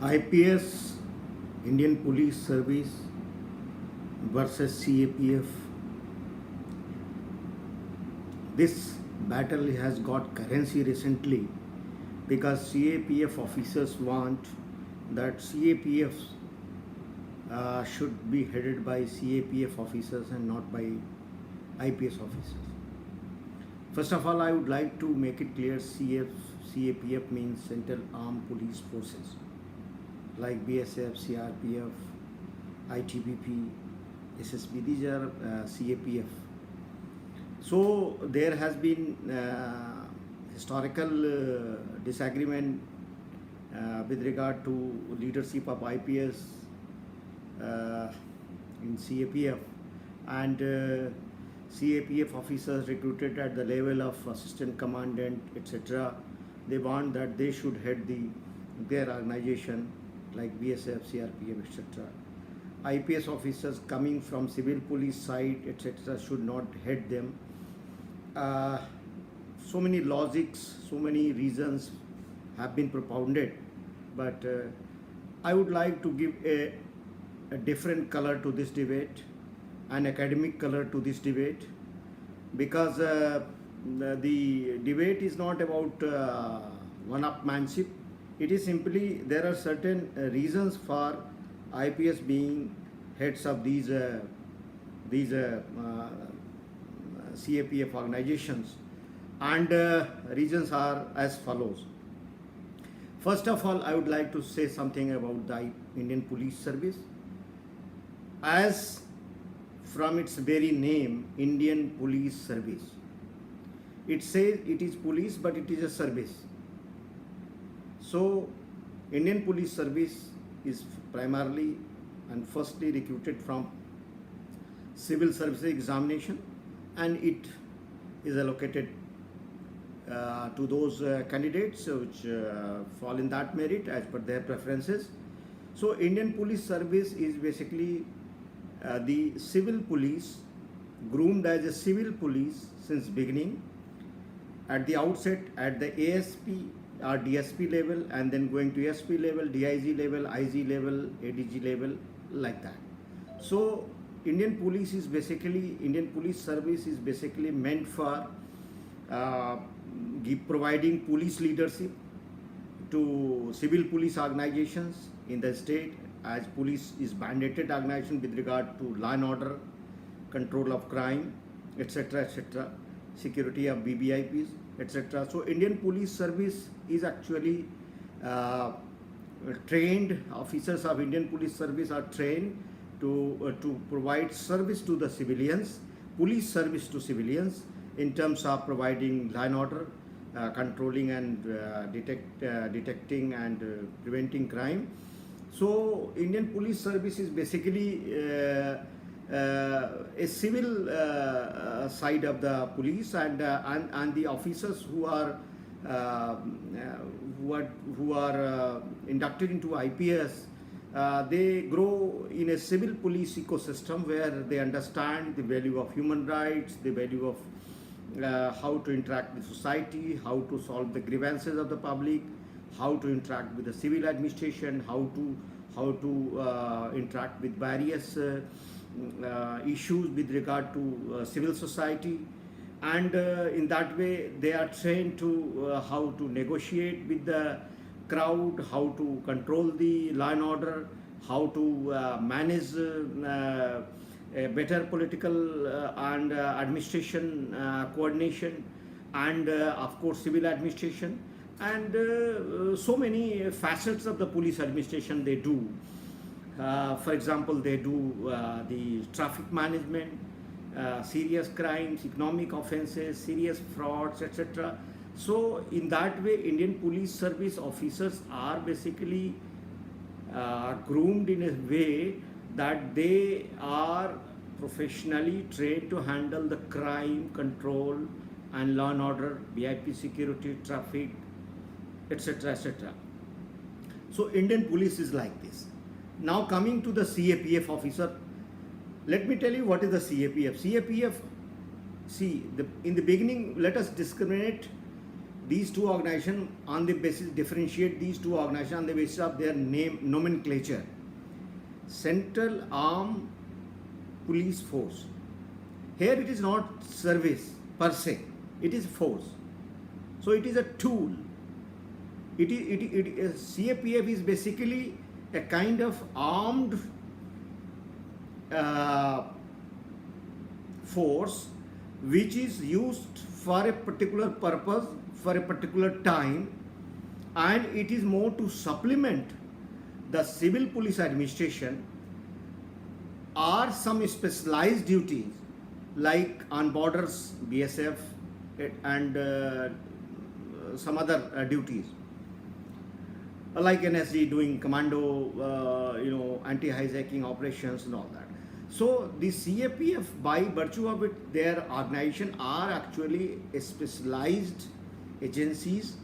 IPS, Indian Police Service versus CAPF. This battle has got currency recently because CAPF officers want that CAPF should be headed by CAPF officers and not by IPS officers. First of all, I would like to make it clear CAPF means Central Armed Police Forces like BSF, CRPF, ITBP, SSB. These are CAPF. So there has been historical disagreement with regard to leadership of IPS in CAPF, and CAPF officers recruited at the level of assistant commandant, etc. They want that they should head their organization like BSF, CRPF, etc. IPS officers coming from civil police side, etc. should not head them. So many logics, so many reasons have been propounded, but I would like to give a different color to this debate, an academic color to this debate, because the debate is not about one-upmanship. It is simply there are certain reasons for IPS being heads of these CAPF organizations, and reasons are as follows. First of all, I would like to say something about the Indian Police Service. As from its very name, Indian Police Service, it says it is police, but it is a service. So, Indian Police Service is primarily and firstly recruited from civil services examination, and it is allocated to those candidates which fall in that merit as per their preferences. So, Indian Police Service is basically the civil police, groomed as a civil police since beginning, at the outset at the ASP or DSP level, and then going to SP level, DIG level, IG level, ADG level, like that. So Indian Police Service is basically meant for providing police leadership to civil police organizations in the state, as police is mandated organization with regard to law and order, control of crime, etc., etc., security of BBIPs, etc. So Indian Police Service is actually trained. Officers of Indian Police Service are trained to provide service to the civilians, police service to civilians, in terms of providing law and order, controlling and detecting and preventing crime. So Indian Police Service is basically a civil side of the police, and the officers who are inducted into IPS, they grow in a civil police ecosystem where they understand the value of human rights, the value of how to interact with society, how to solve the grievances of the public, how to interact with the civil administration, how to interact with various issues with regard to civil society, and in that way they are trained to how to negotiate with the crowd, how to control the law and order, how to manage a better political and administration coordination, and of course civil administration, and so many facets of the police administration they do. For example, they do the traffic management, serious crimes, economic offences, serious frauds, etc. So in that way, Indian Police Service officers are basically groomed in a way that they are professionally trained to handle the crime, control and law and order, VIP security, traffic, etc., etc. So Indian police is like this. Now coming to the CAPF officer, let me tell you what is the CAPF. CAPF, in the beginning, let us discriminate these two organizations on the basis, differentiate these two organizations on the basis of their name nomenclature. Central Armed Police Force. Here it is not service per se, it is force. So it is a tool. CAPF is basically a kind of armed force which is used for a particular purpose, for a particular time, and it is more to supplement the civil police administration or some specialized duties like on borders, BSF, and some other duties like NSD doing commando, anti-hijacking operations and all that. So the CAPF, by virtue of it, their organization are actually specialized agencies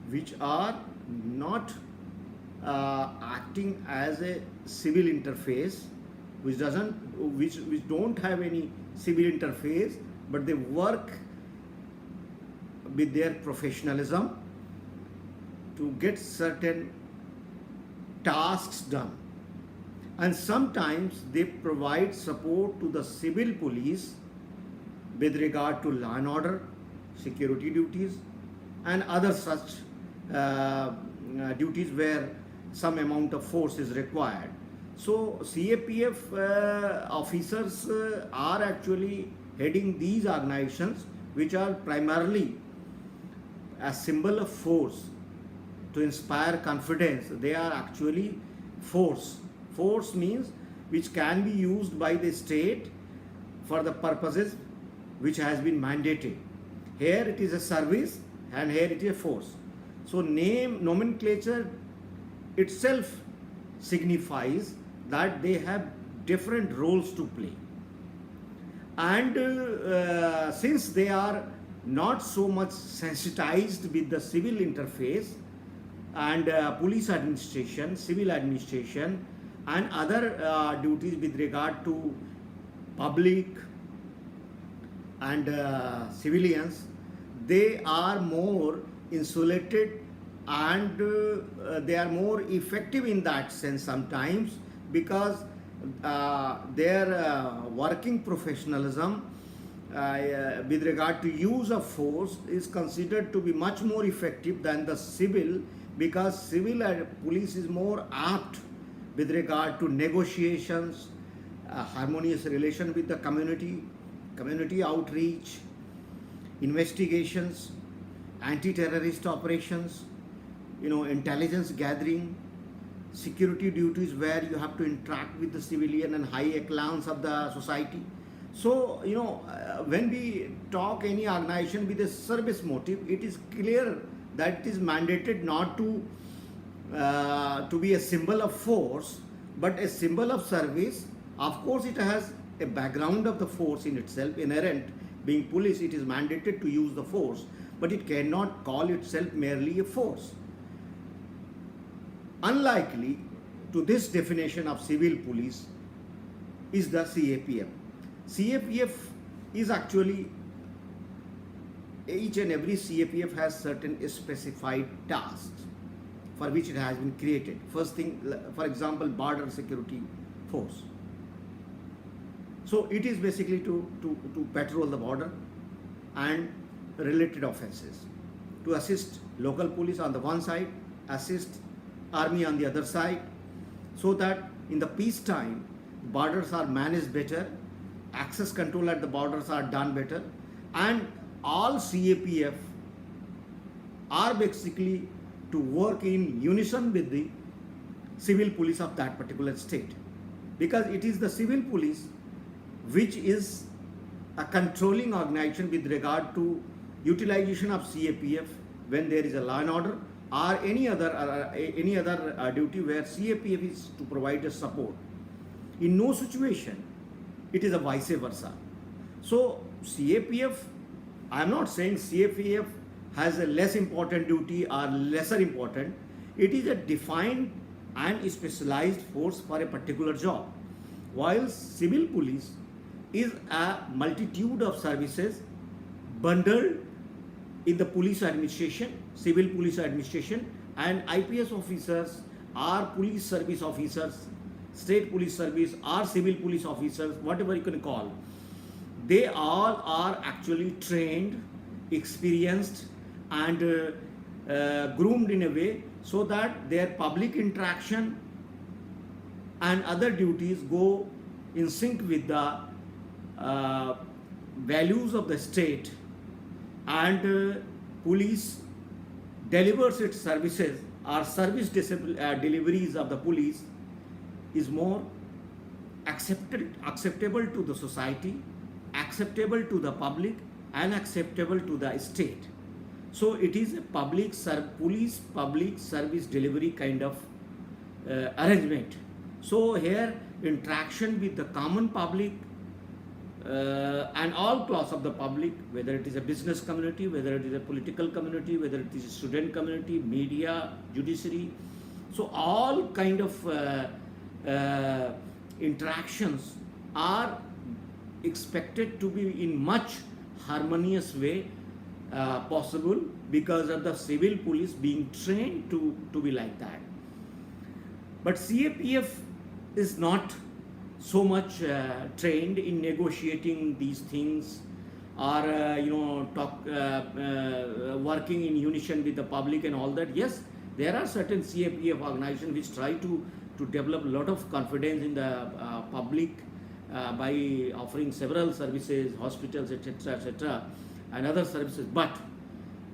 which are not acting as a civil interface, which don't have any civil interface, but they work with their professionalism to get certain tasks done. And sometimes they provide support to the civil police with regard to law and order, security duties, and other such duties where some amount of force is required. So CAPF officers are actually heading these organizations which are primarily a symbol of force to inspire confidence. They are actually force. Force means which can be used by the state for the purposes which has been mandated. Here it is a service and here it is a force. So nomenclature itself signifies that they have different roles to play. And since they are not so much sensitized with the civil interface and police administration, civil administration, and other duties with regard to public and civilians, they are more insulated and they are more effective in that sense sometimes, because their working professionalism with regard to use of force is considered to be much more effective than the civil, because civil police is more apt with regard to negotiations, harmonious relation with the community outreach, investigations, anti-terrorist operations, intelligence gathering, security duties where you have to interact with the civilian and high echelons of the society. So, when we talk any organization with a service motive, it is clear that it is mandated not to be a symbol of force, but a symbol of service. Of course, it has a background of the force in itself, inherent. Being police, it is mandated to use the force, but it cannot call itself merely a force. Unlikely to this definition of civil police is the CAPF. CAPF is actually, each and every CAPF has certain specified tasks for which it has been created. First thing, for example, border security force. So it is basically to patrol the border and related offences, to assist local police on the one side, assist army on the other side, so that in the peacetime borders are managed better, access control at the borders are done better, and all CAPF are basically to work in unison with the civil police of that particular state, because it is the civil police which is a controlling organization with regard to utilization of CAPF when there is a law and order or any other duty where CAPF is to provide a support. In no situation it is a vice versa. So CAPF, I am not saying CAPF has a less important duty or lesser important. It is a defined and specialized force for a particular job, while civil police is a multitude of services bundled in the police administration, civil police administration, and IPS officers are police service officers, state police service or civil police officers, whatever you can call. They all are actually trained, experienced, and groomed in a way so that their public interaction and other duties go in sync with the values of the state, and police delivers its services or deliveries of the police is more acceptable to the society, acceptable to the public, and acceptable to the state. So it is a police public service delivery kind of arrangement. So here interaction with the common public and all class of the public, whether it is a business community, whether it is a political community, whether it is a student community, media, judiciary, so all kind of interactions are expected to be in much harmonious way possible because of the civil police being trained to be like that. But CAPF is not so much trained in negotiating these things or working in unison with the public and all that. Yes, there are certain CAPF organizations which try to develop a lot of confidence in the public by offering several services, hospitals, etc., and other services. But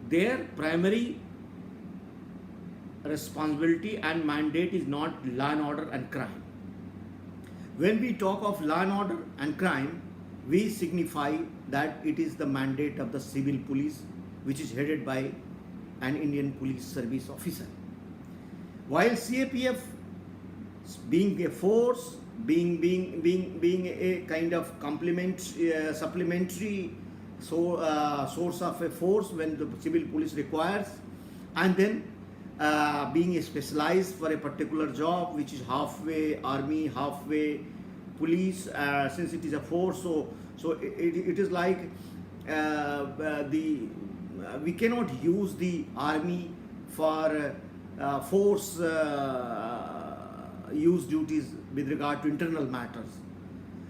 their primary responsibility and mandate is not law and order and crime. When we talk of law and order and crime, we signify that it is the mandate of the civil police, which is headed by an Indian police service officer. While CAPF being a force, being a kind of supplementary source of a force when the civil police requires, and then being specialized for a particular job, which is halfway army, halfway police, since it is a force, so it is like we cannot use the army for force use duties with regard to internal matters.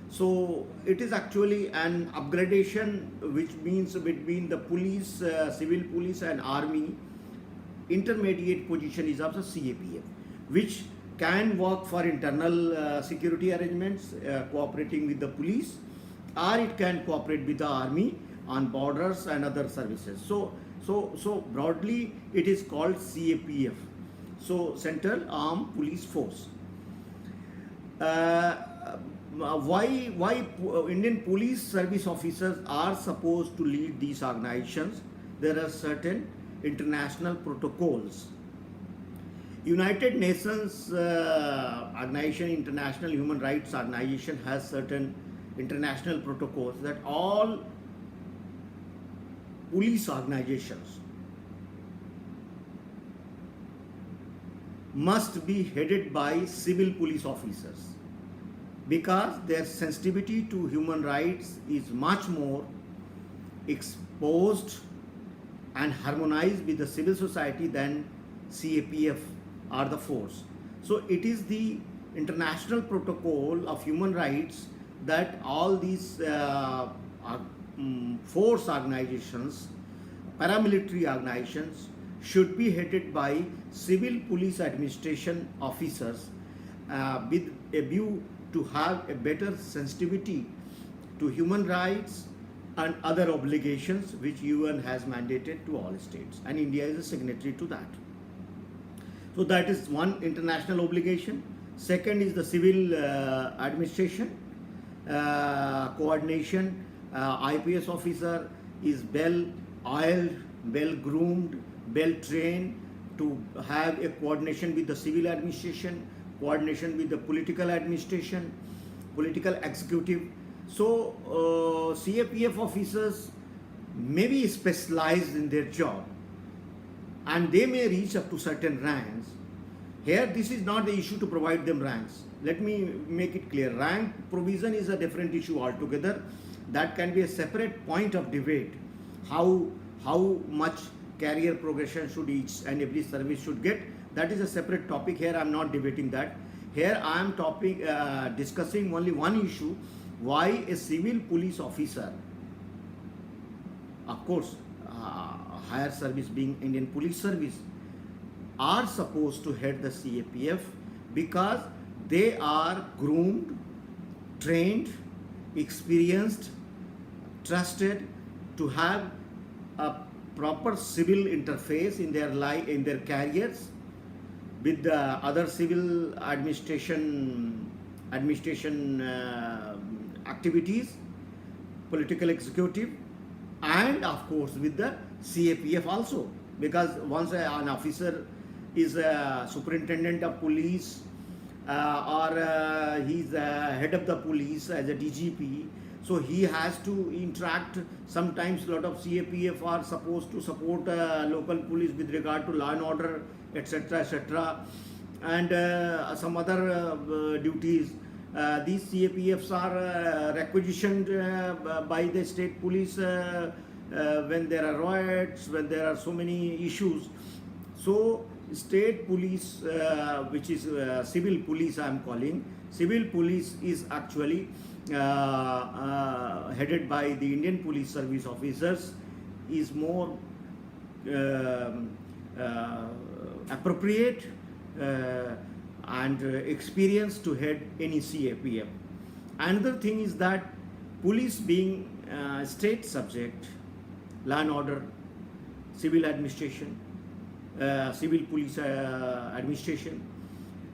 So it is actually an upgradation, which means between the police, civil police and army. Intermediate position is of the CAPF, which can work for internal security arrangements, cooperating with the police, or it can cooperate with the army on borders and other services. So broadly it is called CAPF, so Central Armed Police Force. Why Indian police service officers are supposed to lead these organizations? There are certain international protocols. United Nations organization, International Human Rights Organization, has certain international protocols that all police organizations must be headed by civil police officers, because their sensitivity to human rights is much more exposed and harmonized with the civil society than CAPF or the force. So it is the international protocol of human rights that all these force organizations, paramilitary organizations, should be headed by civil police administration officers with a view to have a better sensitivity to human rights and other obligations which UN has mandated to all states, and India is a signatory to that. So that is one international obligation. Second is the civil administration coordination. IPS officer is well-oiled, well-groomed, well-trained to have a coordination with the civil administration, coordination with the political administration, political executive. So CAPF officers may be specialized in their job and they may reach up to certain ranks. Here this is not the issue to provide them ranks. Let me make it clear. Rank provision is a different issue altogether. That can be a separate point of debate. How how much career progression should each and every service should get. That is a separate topic. Here I am not debating that. Here I am discussing only one issue: why a civil police officer, of course, higher service being Indian Police Service, are supposed to head the CAPF, because they are groomed, trained, experienced, trusted to have a proper civil interface in their life, in their careers, with the other civil administration activities, political executive, and of course with the CAPF also. Because once an officer is a superintendent of police, or he's head of the police as a DGP, so he has to interact. Sometimes a lot of CAPF are supposed to support local police with regard to law and order, etc., etc., and some other duties. These CAPFs are requisitioned by the state police when there are riots, when there are so many issues. So state police, which is civil police I am calling, civil police is actually headed by the Indian Police Service officers, is more appropriate and experienced to head any CAPF. Another thing is that police being state subject, law and order, civil administration, civil police administration.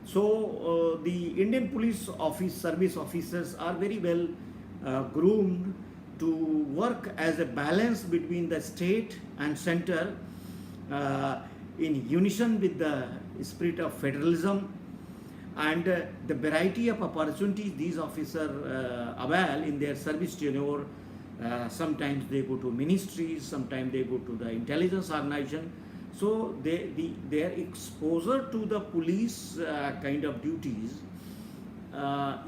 So the Indian Police Service officers are very well groomed to work as a balance between the state and center, in unison with the spirit of federalism, and the variety of opportunities these officers avail in their service tenure. Sometimes they go to ministries, sometimes they go to the intelligence organization. So their exposure to the police kind of duties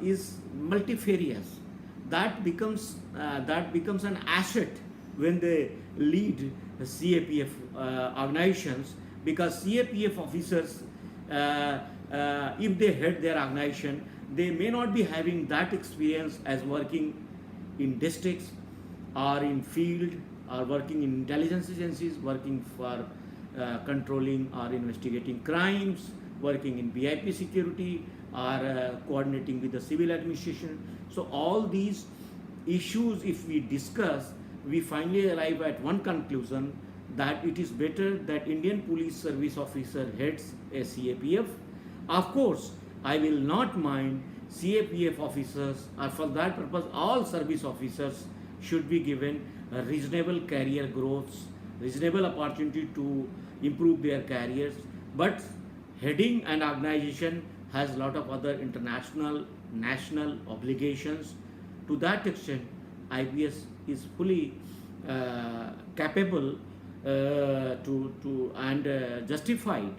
is multifarious. That becomes an asset when they lead the CAPF organizations, because CAPF officers, if they head their organization, they may not be having that experience as working in districts or in field, or working in intelligence agencies, working for controlling or investigating crimes, working in VIP security, or coordinating with the civil administration. So all these issues, if we discuss, we finally arrive at one conclusion, that it is better that Indian Police Service officer heads a CAPF. Of course, I will not mind CAPF officers, or for that purpose all service officers should be given a reasonable career growth, reasonable opportunity to improve their careers. But heading an organization has a lot of other international, national obligations. To that extent, IPS is fully capable and justified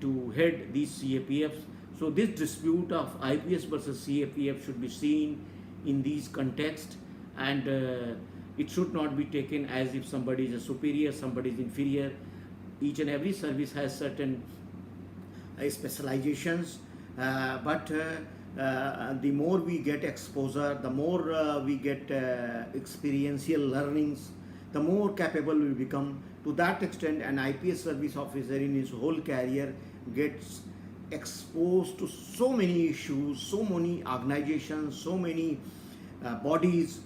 to head these CAPFs. So this dispute of IPS versus CAPF should be seen in these contexts, and it should not be taken as if somebody is a superior, somebody is inferior. Each and every service has certain specializations, but the more we get exposure, the more we get experiential learnings, the more capable we become. To that extent, an IPS service officer in his whole career gets exposed to so many issues, so many organizations, so many bodies,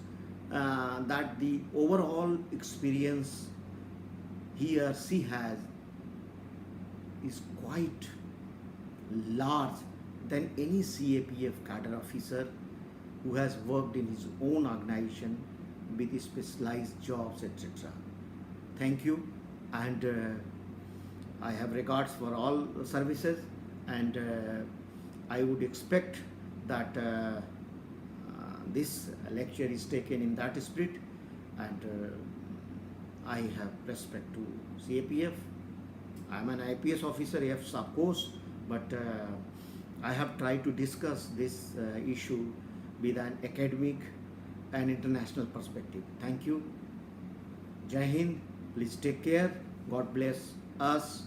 that the overall experience he or she has is quite large than any CAPF cadre officer who has worked in his own organization with specialized jobs, etc. Thank you, and I have regards for all services, and I would expect that this lecture is taken in that spirit, and I have respect to CAPF. I am an IPS officer, yes, of course, but I have tried to discuss this issue with an academic and international perspective. Thank you. Jai Hind. Please take care. God bless us.